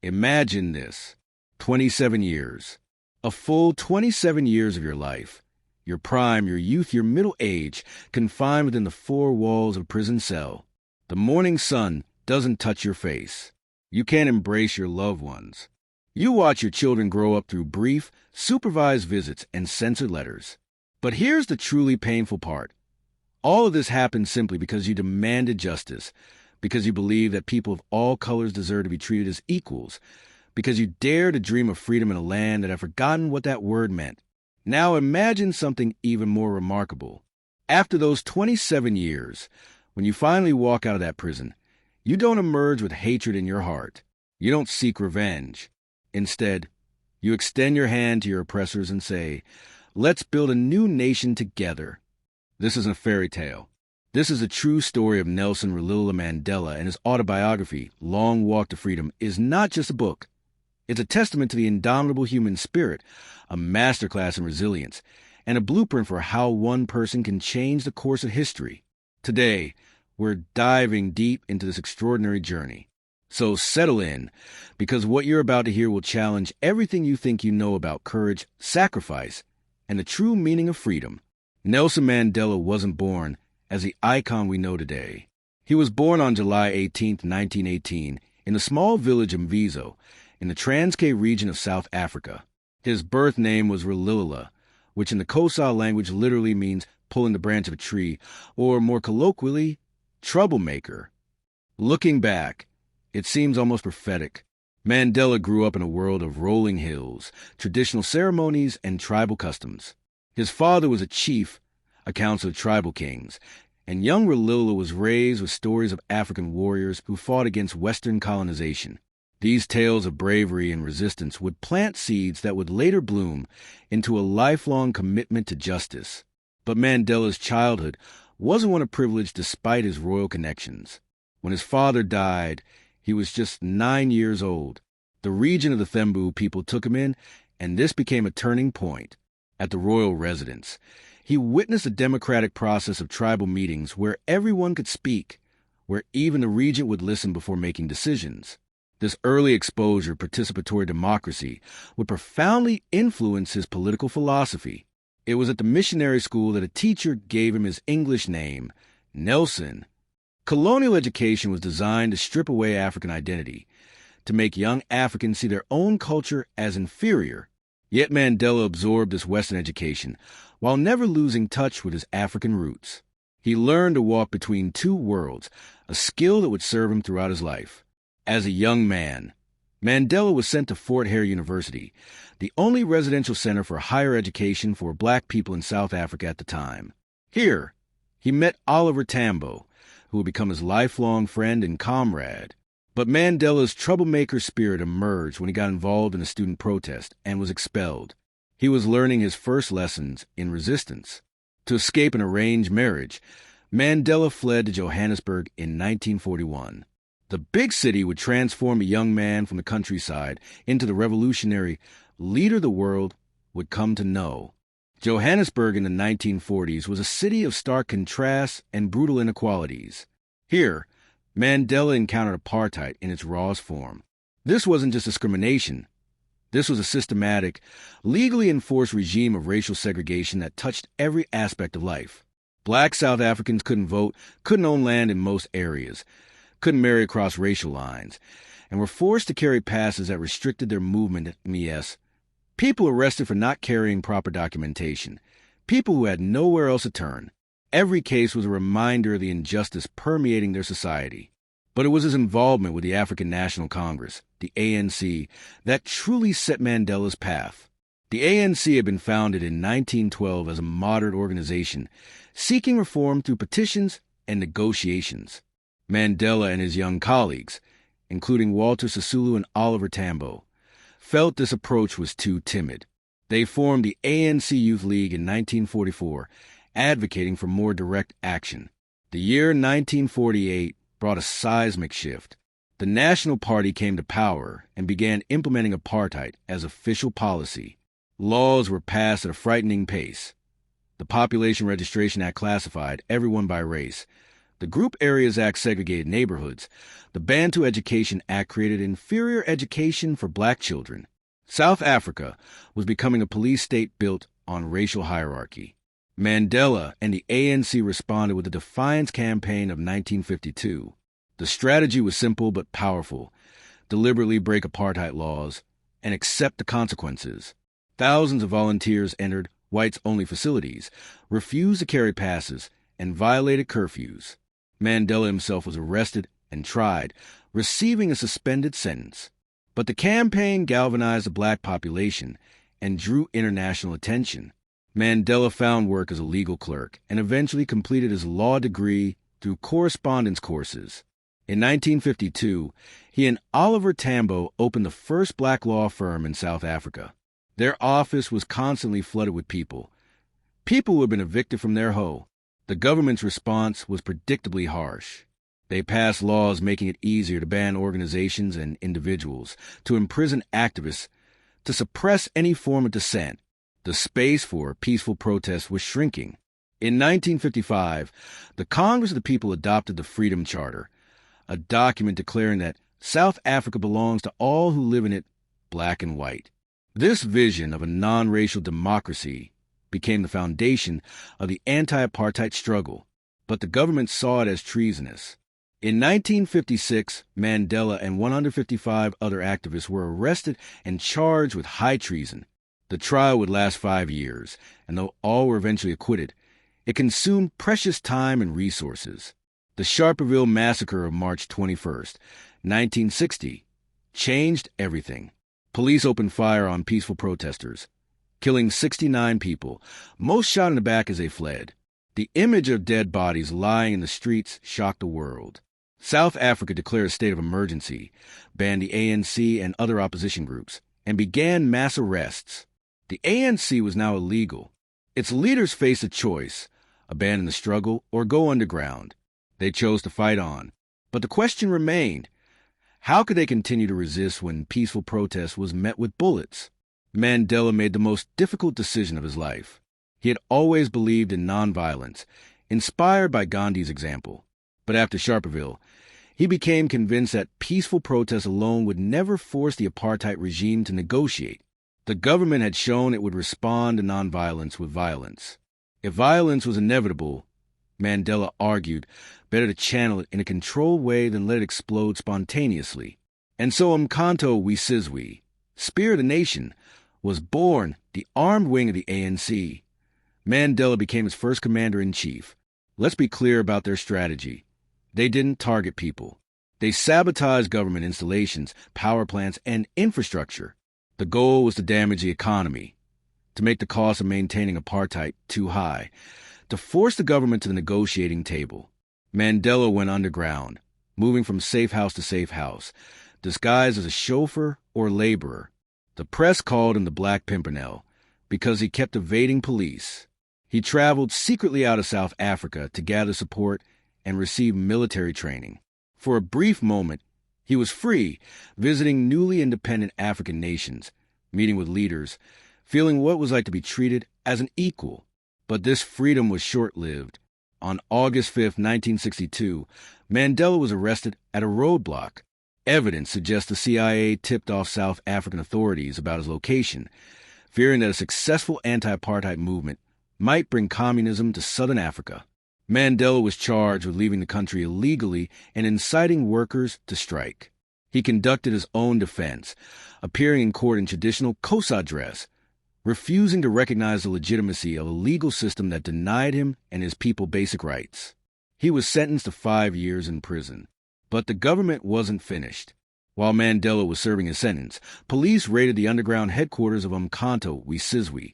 Imagine this. 27 years. A full 27 years of your life. Your prime, your youth, your middle age, confined within the four walls of a prison cell. The morning sun doesn't touch your face. You can't embrace your loved ones. You watch your children grow up through brief, supervised visits and censored letters. But here's the truly painful part. All of this happened simply because you demanded justice, because you believe that people of all colors deserve to be treated as equals, because you dare to dream of freedom in a land that had forgotten what that word meant. Now imagine something even more remarkable. After those 27 years, when you finally walk out of that prison, you don't emerge with hatred in your heart. You don't seek revenge. Instead, you extend your hand to your oppressors and say, "Let's build a new nation together." This isn't a fairy tale. This is a true story of Nelson Mandela, and his autobiography, Long Walk to Freedom, is not just a book. It's a testament to the indomitable human spirit, a masterclass in resilience, and a blueprint for how one person can change the course of history. Today, we're diving deep into this extraordinary journey. So settle in, because what you're about to hear will challenge everything you think you know about courage, sacrifice, and the true meaning of freedom. Nelson Mandela wasn't born as the icon we know today. He was born on July 18, 1918, in the small village of Mvizo, in the Transkei region of South Africa. His birth name was Rolihlahla, which in the Xhosa language literally means pulling the branch of a tree, or more colloquially, troublemaker. Looking back, it seems almost prophetic. Mandela grew up in a world of rolling hills, traditional ceremonies, and tribal customs. His father was a chief, a council of tribal kings, and young Rolihlahla was raised with stories of African warriors who fought against Western colonization. These tales of bravery and resistance would plant seeds that would later bloom into a lifelong commitment to justice. But Mandela's childhood wasn't one of privilege despite his royal connections. When his father died, he was just 9 years old. The region of the Thembu people took him in, and this became a turning point. At the royal residence, he witnessed the democratic process of tribal meetings where everyone could speak, where even the regent would listen before making decisions. This early exposure to participatory democracy would profoundly influence his political philosophy. It was at the missionary school that a teacher gave him his English name, Nelson. Colonial education was designed to strip away African identity, to make young Africans see their own culture as inferior. Yet Mandela absorbed this Western education while never losing touch with his African roots. He learned to walk between two worlds, a skill that would serve him throughout his life. As a young man, Mandela was sent to Fort Hare University, the only residential center for higher education for black people in South Africa at the time. Here, he met Oliver Tambo, who would become his lifelong friend and comrade. But Mandela's troublemaker spirit emerged when he got involved in a student protest and was expelled. He was learning his first lessons in resistance. To escape an arranged marriage, Mandela fled to Johannesburg in 1941. The big city would transform a young man from the countryside into the revolutionary leader the world would come to know. Johannesburg in the 1940s was a city of stark contrasts and brutal inequalities. Here, Mandela encountered apartheid in its rawest form. This wasn't just discrimination. This was a systematic, legally enforced regime of racial segregation that touched every aspect of life. Black South Africans couldn't vote, couldn't own land in most areas, couldn't marry across racial lines, and were forced to carry passes that restricted their movement in the S. People arrested for not carrying proper documentation. People who had nowhere else to turn. Every case was a reminder of the injustice permeating their society. But it was his involvement with the African National Congress, the ANC, that truly set Mandela's path. The ANC had been founded in 1912 as a moderate organization, seeking reform through petitions and negotiations. Mandela and his young colleagues, including Walter Sisulu and Oliver Tambo, felt this approach was too timid. They formed the ANC Youth League in 1944, advocating for more direct action. The year 1948 brought a seismic shift. The National Party came to power and began implementing apartheid as official policy. Laws were passed at a frightening pace. The Population Registration Act classified everyone by race, The Group Areas Act segregated neighborhoods. The Bantu Education Act created inferior education for black children. South Africa was becoming a police state built on racial hierarchy. Mandela and the ANC responded with the Defiance Campaign of 1952. The strategy was simple but powerful: deliberately break apartheid laws and accept the consequences. Thousands of volunteers entered whites-only facilities, refused to carry passes, and violated curfews. Mandela himself was arrested and tried, receiving a suspended sentence. But the campaign galvanized the black population and drew international attention. Mandela found work as a legal clerk and eventually completed his law degree through correspondence courses. In 1952, he and Oliver Tambo opened the first black law firm in South Africa. Their office was constantly flooded with people who had been evicted from their home. The government's response was predictably harsh. They passed laws making it easier to ban organizations and individuals, to imprison activists, to suppress any form of dissent. The space for peaceful protest was shrinking. In 1955, the Congress of the People adopted the Freedom Charter, a document declaring that South Africa belongs to all who live in it, black and white. This vision of a non-racial democracy became the foundation of the anti-apartheid struggle, but the government saw it as treasonous. In 1956, Mandela and 155 other activists were arrested and charged with high treason. The trial would last 5 years, and though all were eventually acquitted, it consumed precious time and resources. The Sharperville Massacre of March 21, 1960, changed everything. Police opened fire on peaceful protesters, killing 69 people, most shot in the back as they fled. The image of dead bodies lying in the streets shocked the world. South Africa declared a state of emergency, banned the ANC and other opposition groups, and began mass arrests. The ANC was now illegal. Its leaders faced a choice: abandon the struggle or go underground. They chose to fight on. But the question remained: how could they continue to resist when peaceful protest was met with bullets? Mandela made the most difficult decision of his life. He had always believed in nonviolence, inspired by Gandhi's example. But after Sharperville, he became convinced that peaceful protest alone would never force the apartheid regime to negotiate. The government had shown it would respond to nonviolence with violence. If violence was inevitable, Mandela argued, better to channel it in a controlled way than let it explode spontaneously. And so Umkhonto we Sizwe, Spear of the Nation, was born, the armed wing of the ANC. Mandela became its first commander-in-chief. Let's be clear about their strategy. They didn't target people. They sabotaged government installations, power plants, and infrastructure. The goal was to damage the economy, to make the cost of maintaining apartheid too high, to force the government to the negotiating table. Mandela went underground, moving from safe house to safe house, disguised as a chauffeur or laborer. The press called him the Black Pimpernel because he kept evading police. He traveled secretly out of South Africa to gather support and receive military training. For a brief moment, he was free, visiting newly independent African nations, meeting with leaders, feeling what it was like to be treated as an equal. But this freedom was short-lived. On August 5, 1962, Mandela was arrested at a roadblock. Evidence suggests the CIA tipped off South African authorities about his location, fearing that a successful anti-apartheid movement might bring communism to Southern Africa. Mandela was charged with leaving the country illegally and inciting workers to strike. He conducted his own defense, appearing in court in traditional Xhosa dress, refusing to recognize the legitimacy of a legal system that denied him and his people basic rights. He was sentenced to 5 years in prison. But the government wasn't finished. While Mandela was serving his sentence, police raided the underground headquarters of Umkhonto we Sizwe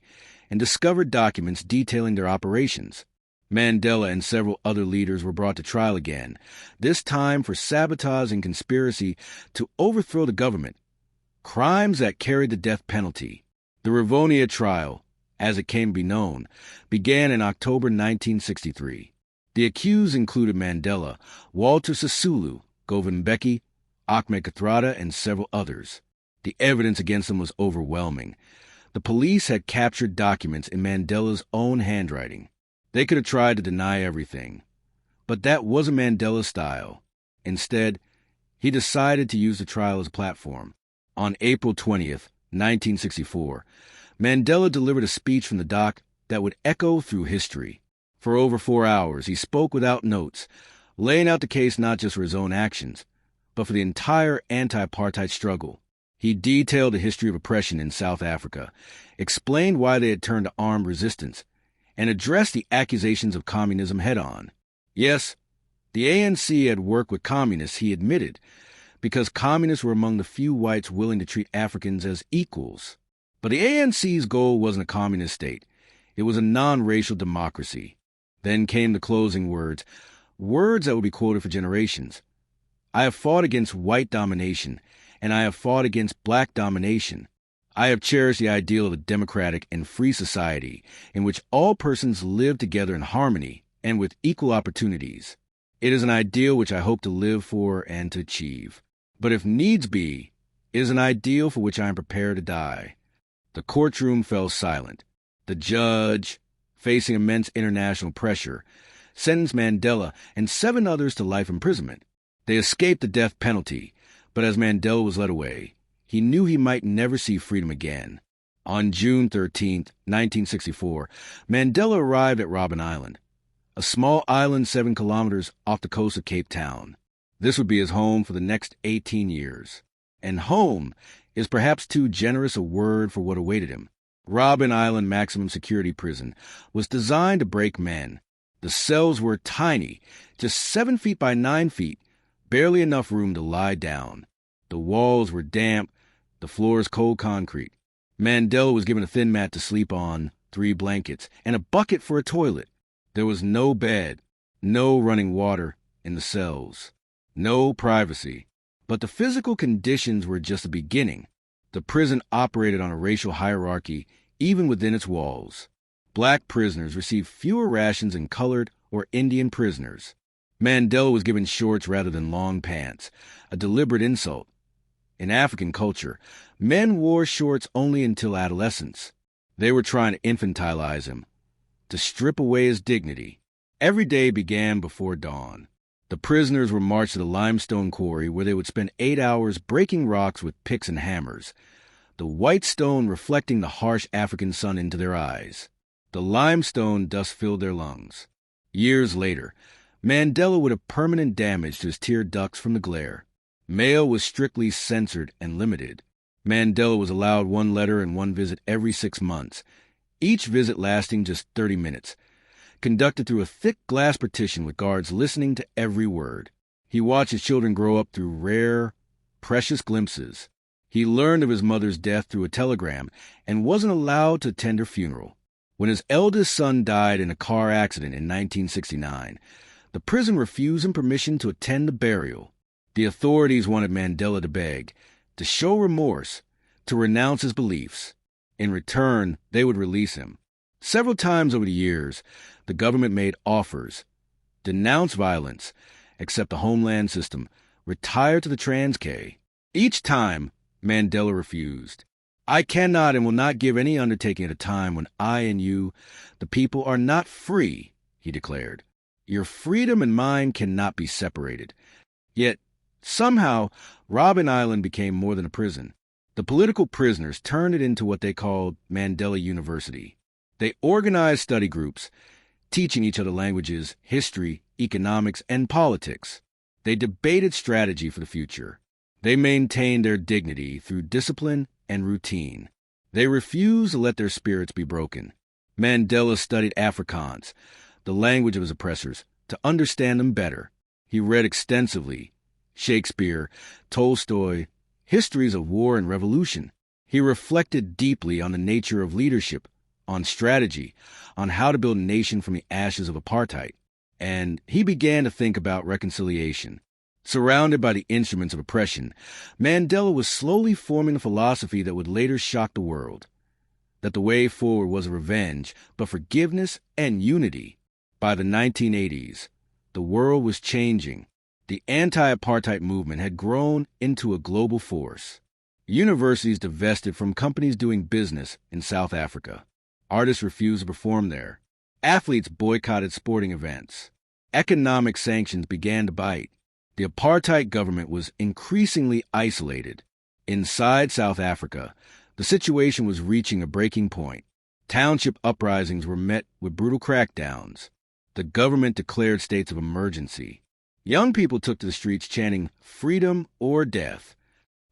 and discovered documents detailing their operations. Mandela and several other leaders were brought to trial again, this time for sabotage and conspiracy to overthrow the government, crimes that carried the death penalty. The Rivonia trial, as it came to be known, began in October 1963. The accused included Mandela, Walter Sisulu, Govind Mbeki, Ahmed Kathrada, and several others. The evidence against them was overwhelming. The police had captured documents in Mandela's own handwriting. They could have tried to deny everything. But that wasn't Mandela's style. Instead, he decided to use the trial as a platform. On April 20th, 1964, Mandela delivered a speech from the dock that would echo through history. For over 4 hours, he spoke without notes, laying out the case not just for his own actions, but for the entire anti-apartheid struggle. He detailed the history of oppression in South Africa, explained why they had turned to armed resistance, and addressed the accusations of communism head-on. Yes, the ANC had worked with communists, he admitted, because communists were among the few whites willing to treat Africans as equals. But the ANC's goal wasn't a communist state. It was a non-racial democracy. Then came the closing words that would be quoted for generations. I have fought against white domination, and I have fought against black domination. I have cherished the ideal of a democratic and free society in which all persons live together in harmony and with equal opportunities. It is an ideal which I hope to live for and to achieve. But if needs be, it is an ideal for which I am prepared to die. The courtroom fell silent. The judge, facing immense international pressure, sentenced Mandela and 7 others to life imprisonment. They escaped the death penalty, but as Mandela was led away, he knew he might never see freedom again. On June 13, 1964, Mandela arrived at Robben Island, a small island 7 kilometers off the coast of Cape Town. This would be his home for the next 18 years. And home is perhaps too generous a word for what awaited him. Robben Island Maximum Security Prison was designed to break men. The cells were tiny, just 7 feet by 9 feet, barely enough room to lie down. The walls were damp, the floors cold concrete. Mandela was given a thin mat to sleep on, 3 blankets, and a bucket for a toilet. There was no bed, no running water in the cells, no privacy. But the physical conditions were just the beginning. The prison operated on a racial hierarchy even within its walls. Black prisoners received fewer rations than colored or Indian prisoners. Mandela was given shorts rather than long pants, a deliberate insult. In African culture, men wore shorts only until adolescence. They were trying to infantilize him, to strip away his dignity. Every day began before dawn. The prisoners were marched to the limestone quarry where they would spend 8 hours breaking rocks with picks and hammers, the white stone reflecting the harsh African sun into their eyes. The limestone dust filled their lungs. Years later, Mandela would have permanent damage to his tear ducts from the glare. Mail was strictly censored and limited. Mandela was allowed 1 letter and 1 visit every 6 months, each visit lasting just 30 minutes, conducted through a thick glass partition with guards listening to every word. He watched his children grow up through rare, precious glimpses. He learned of his mother's death through a telegram and wasn't allowed to attend her funeral. When his eldest son died in a car accident in 1969, the prison refused him permission to attend the burial. The authorities wanted Mandela to beg, to show remorse, to renounce his beliefs. In return, they would release him. Several times over the years, the government made offers, denounced violence, accept the homeland system, retire to the Transkei. Each time, Mandela refused. I cannot and will not give any undertaking at a time when I and you, the people, are not free, he declared. Your freedom and mine cannot be separated. Yet, somehow, Robben Island became more than a prison. The political prisoners turned it into what they called Mandela University. They organized study groups, teaching each other languages, history, economics, and politics. They debated strategy for the future. They maintained their dignity through discipline and routine. They refused to let their spirits be broken. Mandela studied Afrikaans, the language of his oppressors, to understand them better. He read extensively Shakespeare, Tolstoy, histories of war and revolution. He reflected deeply on the nature of leadership, on strategy, on how to build a nation from the ashes of apartheid. And he began to think about reconciliation. Surrounded by the instruments of oppression, Mandela was slowly forming a philosophy that would later shock the world. That the way forward was revenge, but forgiveness and unity. By the 1980s, the world was changing. The anti-apartheid movement had grown into a global force. Universities divested from companies doing business in South Africa. Artists refused to perform there. Athletes boycotted sporting events. Economic sanctions began to bite. The apartheid government was increasingly isolated. Inside South Africa, the situation was reaching a breaking point. Township uprisings were met with brutal crackdowns. The government declared states of emergency. Young people took to the streets chanting, "Freedom or death."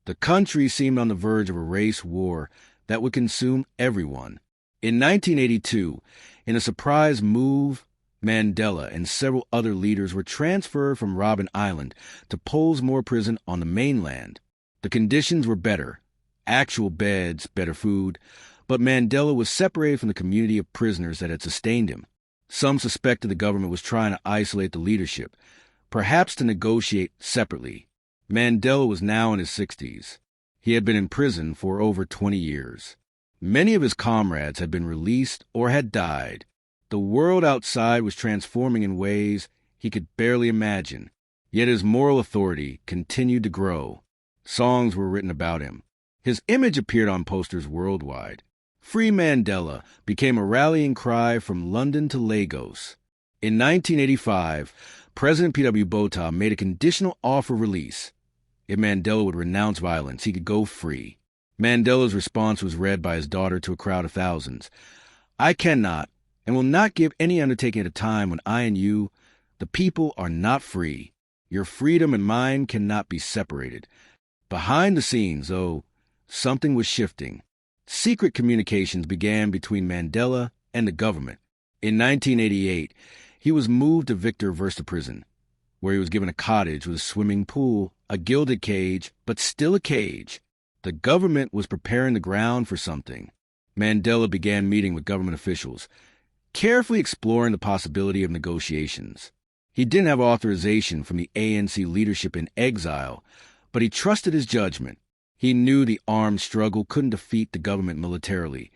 The country seemed on the verge of a race war that would consume everyone. In 1982, in a surprise move, Mandela and several other leaders were transferred from Robben Island to Pollsmoor Prison on the mainland. The conditions were better, actual beds, better food, but Mandela was separated from the community of prisoners that had sustained him. Some suspected the government was trying to isolate the leadership, perhaps to negotiate separately. Mandela was now in his 60s. He had been in prison for over 20 years. Many of his comrades had been released or had died. The world outside was transforming in ways he could barely imagine, yet his moral authority continued to grow. Songs were written about him. His image appeared on posters worldwide. Free Mandela became a rallying cry from London to Lagos. In 1985, President P.W. Botha made a conditional offer release. If Mandela would renounce violence, he could go free. Mandela's response was read by his daughter to a crowd of thousands. "I cannot and will not give any undertaking at a time when I and you, the people, are not free. Your freedom and mine cannot be separated." Behind the scenes, though, something was shifting. Secret communications began between Mandela and the government. In 1988, he was moved to Victor Verster Prison, where he was given a cottage with a swimming pool, a gilded cage, but still a cage. The government was preparing the ground for something. Mandela began meeting with government officials, carefully exploring the possibility of negotiations. He didn't have authorization from the ANC leadership in exile, but he trusted his judgment. He knew the armed struggle couldn't defeat the government militarily,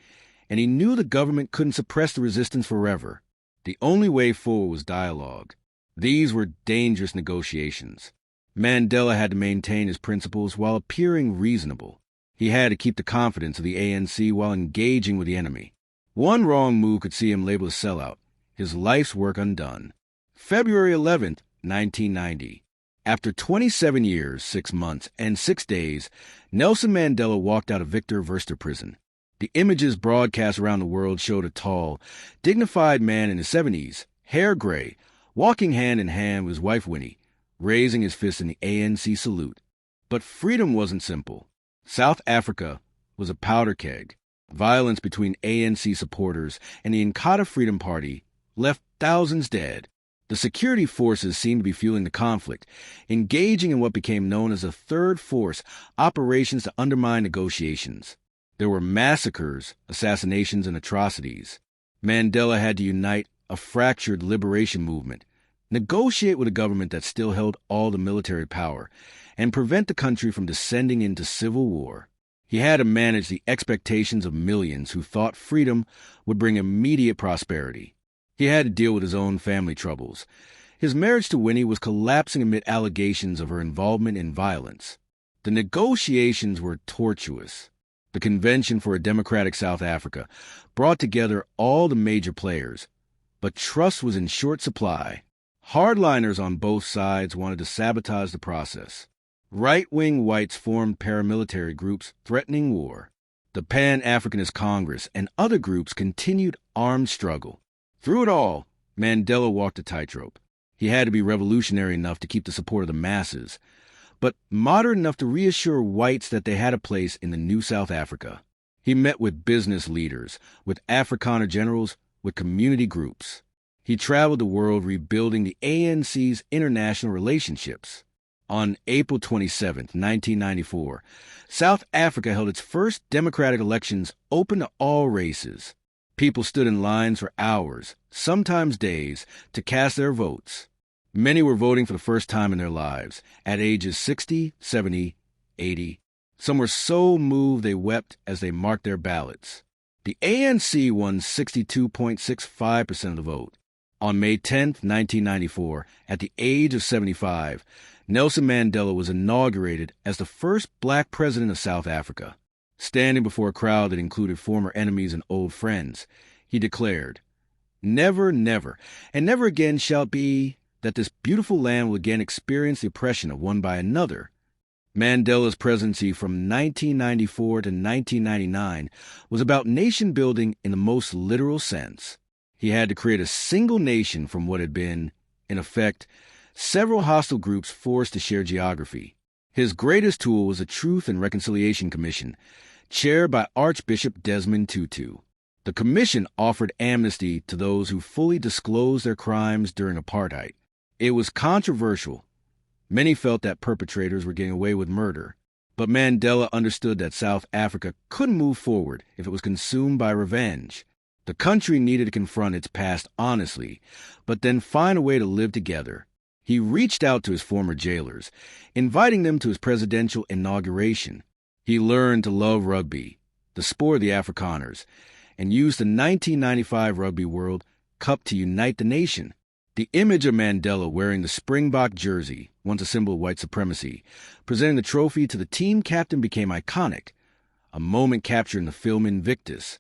and he knew the government couldn't suppress the resistance forever. The only way forward was dialogue. These were dangerous negotiations. Mandela had to maintain his principles while appearing reasonable. He had to keep the confidence of the ANC while engaging with the enemy. One wrong move could see him labeled a sellout, his life's work undone. February 11th, 1990. After 27 years, 6 months, and 6 days, Nelson Mandela walked out of Victor Verster Prison. The images broadcast around the world showed a tall, dignified man in his 70s, hair gray, walking hand in hand with his wife Winnie, raising his fist in the ANC salute. But freedom wasn't simple. South Africa was a powder keg. Violence between ANC supporters and the Inkatha Freedom Party left thousands dead. The security forces seemed to be fueling the conflict, engaging in what became known as a third force, operations to undermine negotiations. There were massacres, assassinations, and atrocities. Mandela had to unite a fractured liberation movement, negotiate with a government that still held all the military power, and prevent the country from descending into civil war. He had to manage the expectations of millions who thought freedom would bring immediate prosperity. He had to deal with his own family troubles. His marriage to Winnie was collapsing amid allegations of her involvement in violence. The negotiations were tortuous. The Convention for a Democratic South Africa brought together all the major players, but trust was in short supply. Hardliners on both sides wanted to sabotage the process. Right-wing whites formed paramilitary groups threatening war. The Pan-Africanist Congress and other groups continued armed struggle. Through it all, Mandela walked a tightrope. He had to be revolutionary enough to keep the support of the masses, but moderate enough to reassure whites that they had a place in the new South Africa. He met with business leaders, with Afrikaner generals, with community groups. He traveled the world rebuilding the ANC's international relationships. On April 27, 1994, South Africa held its first democratic elections open to all races. People stood in lines for hours, sometimes days, to cast their votes. Many were voting for the first time in their lives, at ages 60, 70, 80. Some were so moved they wept as they marked their ballots. The ANC won 62.65% of the vote. On May 10, 1994, at the age of 75, Nelson Mandela was inaugurated as the first black president of South Africa. Standing before a crowd that included former enemies and old friends, he declared, "Never, never, and never again shall it be that this beautiful land will again experience the oppression of one by another. Mandela's presidency from 1994 to 1999 was about nation building in the most literal sense. He had to create a single nation from what had been, in effect, several hostile groups forced to share geography. His greatest tool was the Truth and Reconciliation Commission, chaired by Archbishop Desmond Tutu. The commission offered amnesty to those who fully disclosed their crimes during apartheid. It was controversial. Many felt that perpetrators were getting away with murder, but Mandela understood that South Africa couldn't move forward if it was consumed by revenge. The country needed to confront its past honestly, but then find a way to live together. He reached out to his former jailers, inviting them to his presidential inauguration. He learned to love rugby, the sport of the Afrikaners, and used the 1995 Rugby World Cup to unite the nation. The image of Mandela wearing the Springbok jersey, once a symbol of white supremacy, presenting the trophy to the team captain became iconic, a moment captured in the film Invictus.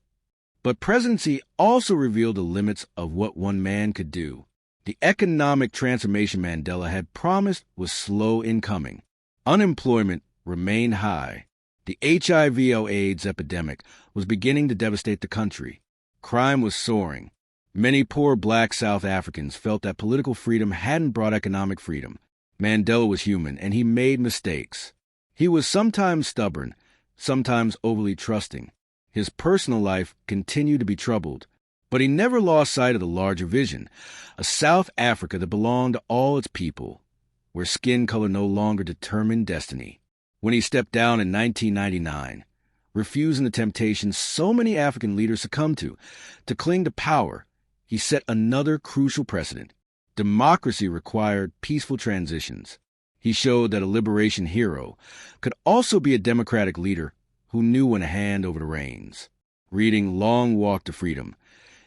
But presidency also revealed the limits of what one man could do. The economic transformation Mandela had promised was slow in coming. Unemployment remained high. The HIV/AIDS epidemic was beginning to devastate the country. Crime was soaring. Many poor black South Africans felt that political freedom hadn't brought economic freedom. Mandela was human, and he made mistakes. He was sometimes stubborn, sometimes overly trusting. His personal life continued to be troubled, but he never lost sight of the larger vision, a South Africa that belonged to all its people, where skin color no longer determined destiny. When he stepped down in 1999, refusing the temptation so many African leaders succumbed to cling to power, he set another crucial precedent. Democracy required peaceful transitions. He showed that a liberation hero could also be a democratic leader who knew when to hand over the reins. Reading Long Walk to Freedom,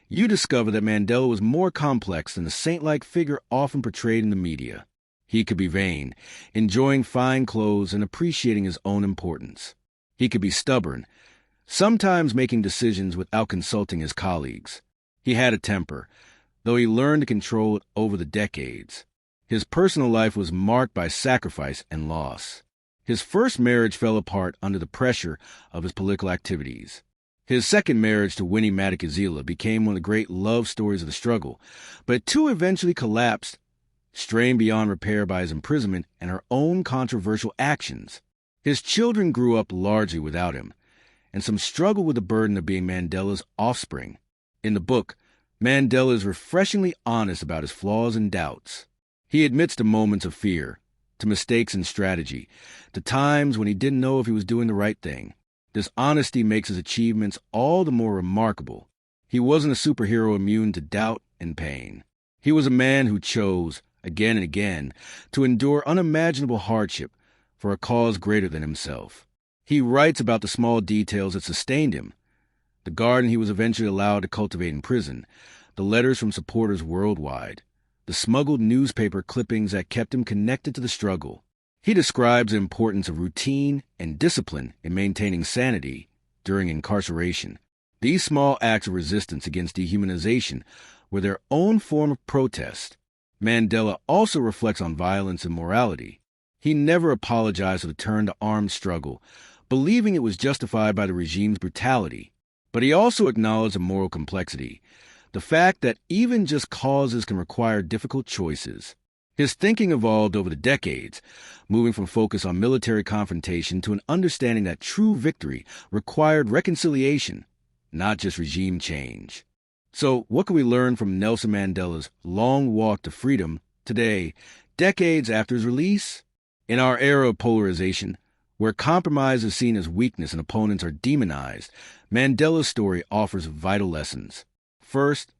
you discover that Mandela was more complex than the saint-like figure often portrayed in the media. He could be vain, enjoying fine clothes and appreciating his own importance. He could be stubborn, sometimes making decisions without consulting his colleagues. He had a temper, though he learned to control it over the decades. His personal life was marked by sacrifice and loss. His first marriage fell apart under the pressure of his political activities. His second marriage to Winnie Madikizela became one of the great love stories of the struggle, but it too eventually collapsed, strained beyond repair by his imprisonment and her own controversial actions. His children grew up largely without him, and some struggled with the burden of being Mandela's offspring. In the book, Mandela is refreshingly honest about his flaws and doubts. He admits to moments of fear, to mistakes in strategy, to times when he didn't know if he was doing the right thing. This honesty makes his achievements all the more remarkable. He wasn't a superhero immune to doubt and pain. He was a man who chose, again and again, to endure unimaginable hardship for a cause greater than himself. He writes about the small details that sustained him: the garden he was eventually allowed to cultivate in prison, the letters from supporters worldwide, the smuggled newspaper clippings that kept him connected to the struggle. He describes the importance of routine and discipline in maintaining sanity during incarceration. These small acts of resistance against dehumanization were their own form of protest. Mandela also reflects on violence and morality. He never apologized for the turn to arms struggle, believing it was justified by the regime's brutality. But he also acknowledged a moral complexity, the fact that even just causes can require difficult choices. His thinking evolved over the decades, moving from focus on military confrontation to an understanding that true victory required reconciliation, not just regime change. So, what can we learn from Nelson Mandela's long walk to freedom today, decades after his release? In our era of polarization, where compromise is seen as weakness and opponents are demonized, Mandela's story offers vital lessons. First,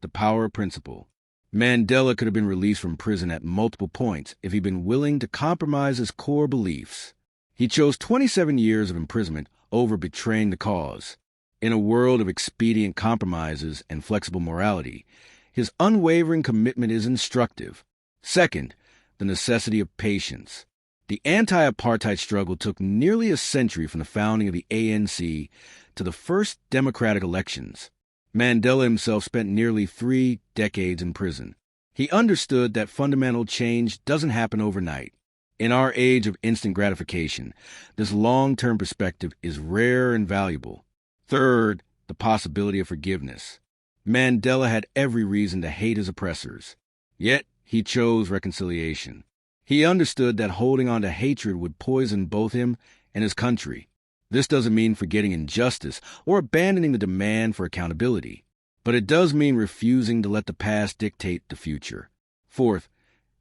the power principle. Mandela could have been released from prison at multiple points if he'd been willing to compromise his core beliefs. He chose 27 years of imprisonment over betraying the cause. In a world of expedient compromises and flexible morality, his unwavering commitment is instructive. Second, the necessity of patience. The anti-apartheid struggle took nearly a century from the founding of the ANC to the first democratic elections. Mandela himself spent nearly 3 decades in prison. He understood that fundamental change doesn't happen overnight. In our age of instant gratification, this long-term perspective is rare and valuable. Third, the possibility of forgiveness. Mandela had every reason to hate his oppressors. Yet, he chose reconciliation. He understood that holding on to hatred would poison both him and his country. This doesn't mean forgetting injustice or abandoning the demand for accountability, but it does mean refusing to let the past dictate the future. Fourth,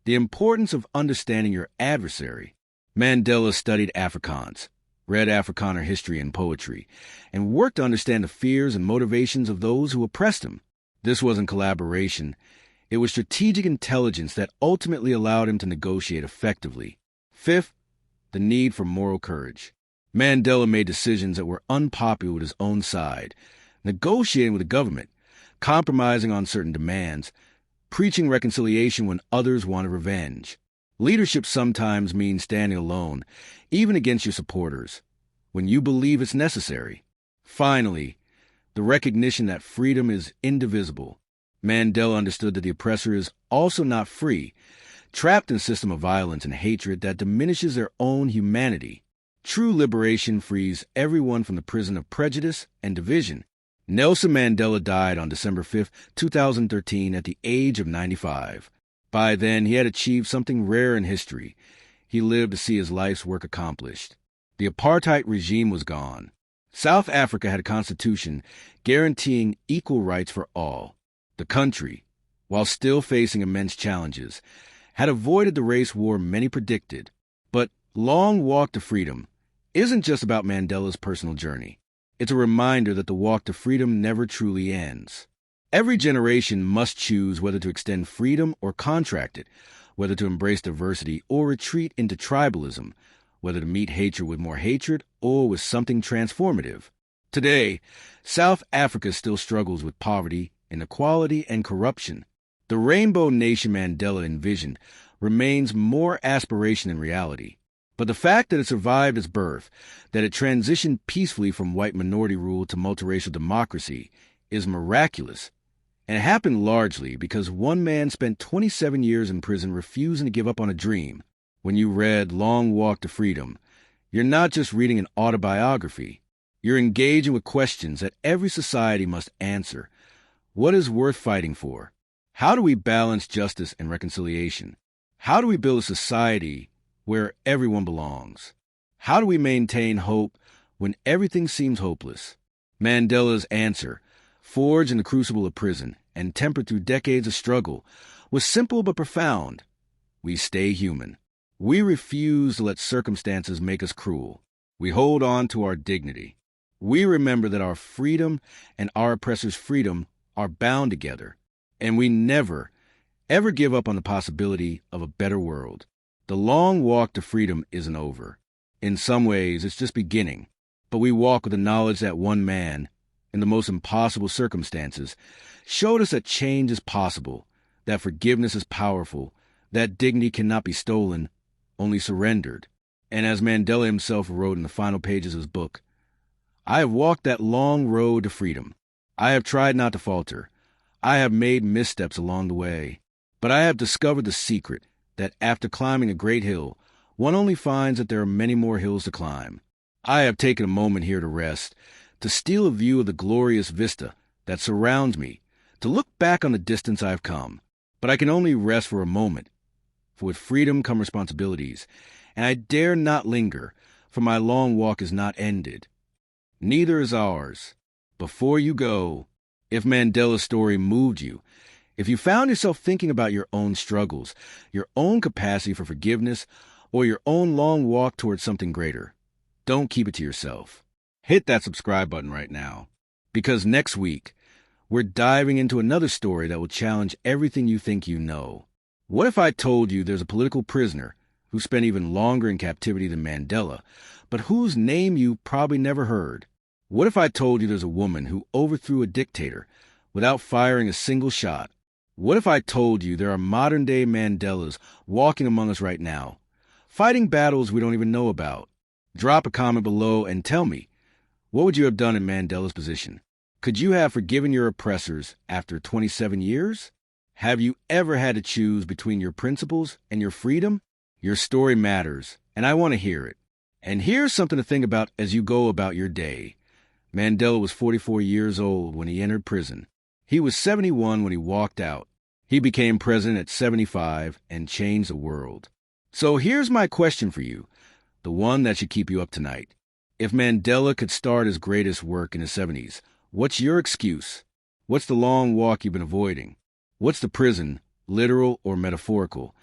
the importance of understanding your adversary. Mandela studied Afrikaans, read Afrikaner history and poetry, and worked to understand the fears and motivations of those who oppressed him. This wasn't collaboration. It was strategic intelligence that ultimately allowed him to negotiate effectively. Fifth, the need for moral courage. Mandela made decisions that were unpopular with his own side, negotiating with the government, compromising on certain demands, preaching reconciliation when others wanted revenge. Leadership sometimes means standing alone, even against your supporters, when you believe it's necessary. Finally, the recognition that freedom is indivisible. Mandela understood that the oppressor is also not free, trapped in a system of violence and hatred that diminishes their own humanity. True liberation frees everyone from the prison of prejudice and division. Nelson Mandela died on December 5, 2013, at the age of 95. By then, he had achieved something rare in history. He lived to see his life's work accomplished. The apartheid regime was gone. South Africa had a constitution guaranteeing equal rights for all. The country, while still facing immense challenges, had avoided the race war many predicted. But Long Walk to Freedom isn't just about Mandela's personal journey. It's a reminder that the walk to freedom never truly ends. Every generation must choose whether to extend freedom or contract it, whether to embrace diversity or retreat into tribalism, whether to meet hatred with more hatred or with something transformative. Today, South Africa still struggles with poverty, inequality, and corruption. The rainbow nation Mandela envisioned remains more aspiration than reality. But the fact that it survived its birth, that it transitioned peacefully from white minority rule to multiracial democracy, is miraculous. And it happened largely because one man spent 27 years in prison refusing to give up on a dream. When you read Long Walk to Freedom, you're not just reading an autobiography. You're engaging with questions that every society must answer. What is worth fighting for? How do we balance justice and reconciliation? How do we build a society where everyone belongs? How do we maintain hope when everything seems hopeless? Mandela's answer, forged in the crucible of prison and tempered through decades of struggle, was simple but profound. We stay human. We refuse to let circumstances make us cruel. We hold on to our dignity. We remember that our freedom and our oppressor's freedom are bound together, and we never, ever give up on the possibility of a better world. The long walk to freedom isn't over. In some ways, it's just beginning. But we walk with the knowledge that one man, in the most impossible circumstances, showed us that change is possible, that forgiveness is powerful, that dignity cannot be stolen, only surrendered. And as Mandela himself wrote in the final pages of his book, I have walked that long road to freedom. I have tried not to falter. I have made missteps along the way. But I have discovered the secret that after climbing a great hill, one only finds that there are many more hills to climb. I have taken a moment here to rest, to steal a view of the glorious vista that surrounds me, to look back on the distance I have come. But I can only rest for a moment, for with freedom come responsibilities, and I dare not linger, for my long walk is not ended. Neither is ours. Before you go, if Mandela's story moved you, if you found yourself thinking about your own struggles, your own capacity for forgiveness, or your own long walk towards something greater, don't keep it to yourself. Hit that subscribe button right now, because next week, we're diving into another story that will challenge everything you think you know. What if I told you there's a political prisoner who spent even longer in captivity than Mandela, but whose name you probably never heard? What if I told you there's a woman who overthrew a dictator without firing a single shot? What if I told you there are modern-day Mandelas walking among us right now, fighting battles we don't even know about? Drop a comment below and tell me, what would you have done in Mandela's position? Could you have forgiven your oppressors after 27 years? Have you ever had to choose between your principles and your freedom? Your story matters, and I want to hear it. And here's something to think about as you go about your day. Mandela was 44 years old when he entered prison. He was 71 when he walked out. He became president at 75 and changed the world. So here's my question for you, the one that should keep you up tonight. If Mandela could start his greatest work in his 70s, what's your excuse? What's the long walk you've been avoiding? What's the prison, literal or metaphorical,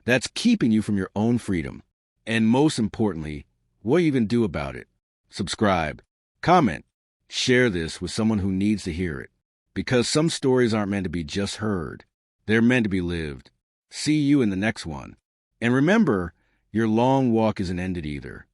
that's keeping you from your own freedom? And most importantly, what do you even do about it? Subscribe, comment, share this with someone who needs to hear it. Because some stories aren't meant to be just heard. They're meant to be lived. See you in the next one. And remember, your long walk isn't ended either.